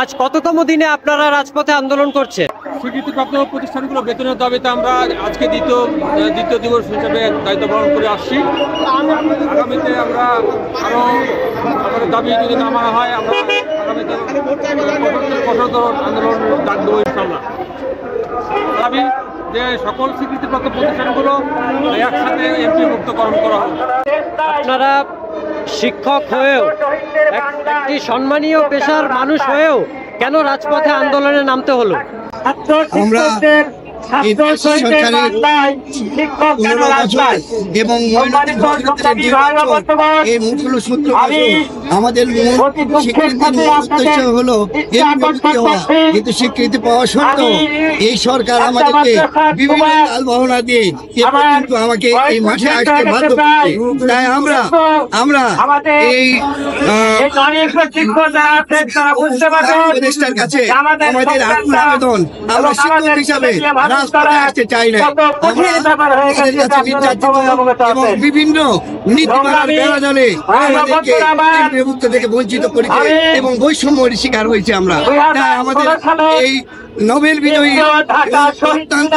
আজ কততম দিনে আপনারা রাজপথে আন্দোলন করছে? স্বীকৃতিপ্রাপ্ত প্রতিষ্ঠানগুলো বেতনের দাবিতে আমরা আজকে দ্বিতীয় দিবস হিসেবে দায়িত্ব পালন করে আসছি। আগামীতে আমরা আরও আমাদের দাবি যদি না মানা হয় আমরা আগামীতে কঠোরতর আন্দোলন ডাক দেবো ইনশাআল্লাহ। দাবি যে সকল স্বীকৃতিপ্রাপ্ত প্রতিষ্ঠানগুলো একসাথে এমপি মুক্তকরণ করা হবে। আপনারা শিক্ষক হয়েও একটি সম্মানীয় পেশার মানুষ হয়েও কেন রাজপথে আন্দোলনে নামতে হলো? আমরা এবং আমাদের হলো কিন্তু স্বীকৃতি পাওয়া সত্ত্বেও এই সরকার আমাদেরকে বিভিন্ন লালবাহনা দিয়ে কিন্তু আমাকে এই মাঠে আসতে বাধ্য করছে। তাই আমরা এই প্রতিষ্ঠার কাছে আমাদের আকুল আবেদন, আমরা শিক্ষক হিসাবে রাজপথে আসতে চাই না। এবং বিভিন্ন নীতিমালার বেড়াজালে আমাদেরকে মুক্ত থেকে বঞ্চিত করেছে এবং বৈষম্যের শিকার হয়েছে আমরা। তাই আমাদের এই নোবেল বিজয়ী অত্যন্ত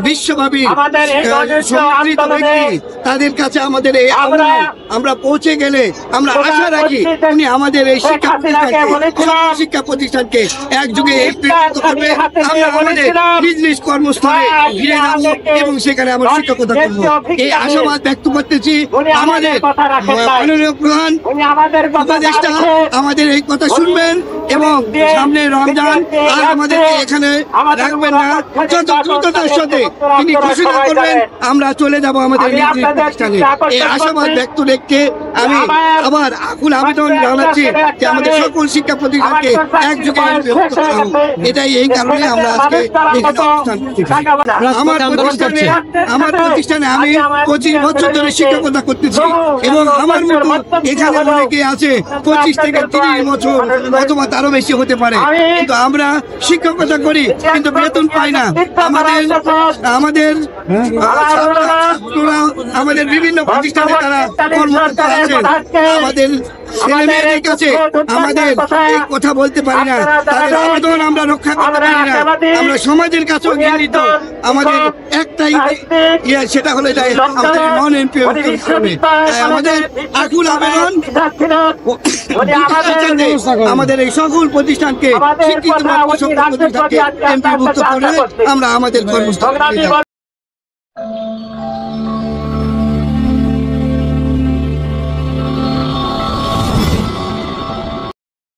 বিশ্বব্যাপী সমৃদ্ধ ব্যক্তি, তাদের কাছে আমাদের এই আহ্বান আমরা পৌঁছে গেলে আমরা আশা রাখি উনি আমাদের এই শিক্ষা প্রতিষ্ঠানকে একযোগে করবে। আমরা আমাদের নিজ নিজ কর্মস্থলে ফিরে যাব এবং সেখানে আমরা শিক্ষকতা করবো এই আশাবাদ ব্যক্ত করতেছি। আমাদের মাননীয় প্রধান উপদেষ্টা আমাদের এই কথা শুনবেন এবং সামনে রমজান আর আমাদেরকে এখানে রাখবেন না, যত দ্রুততার সাথে তিনি ঘোষণা করবেন আমরা চলে যাব আমাদের নিজ নিজ প্রতিষ্ঠানে। এই আশাবাদ ব্যক্ত রেখে আমি আবার আকুল আবেদন জানাচ্ছি যে আমাদের সকল শিক্ষা প্রতিষ্ঠানকে একযোগে এটাই এই কারণে আমরা আজকে আমার প্রতিষ্ঠানে আমি 25 বছর ধরে শিক্ষকতা করতেছি এবং আমার মতো এখানে অনেকে আছে 25 থেকে 30 বছর অথবা তারও বেশি হতে পারে, কিন্তু আমরা শিক্ষকতা করি কিন্তু বেতন পাই না। আমাদের বিভিন্ন প্রতিষ্ঠানে তারা কর্মরত আছেন, আমাদের ছেলে মেয়েদের কাছে আমাদের এই কথা বলতে পারি না, তাদের আবেদন আমরা রক্ষা করতে পারি না। আমরা সমাজের কাছেও ঘৃণিত। আমাদের একটাই সেটা হলো আমাদের নন এমপি আমাদের আকুল আবেদন আমাদের এই সকল প্রতিষ্ঠানকে স্বীকৃতি প্রতিষ্ঠানকে এমপি মুক্ত করে আমরা আমাদের কর্মস্থল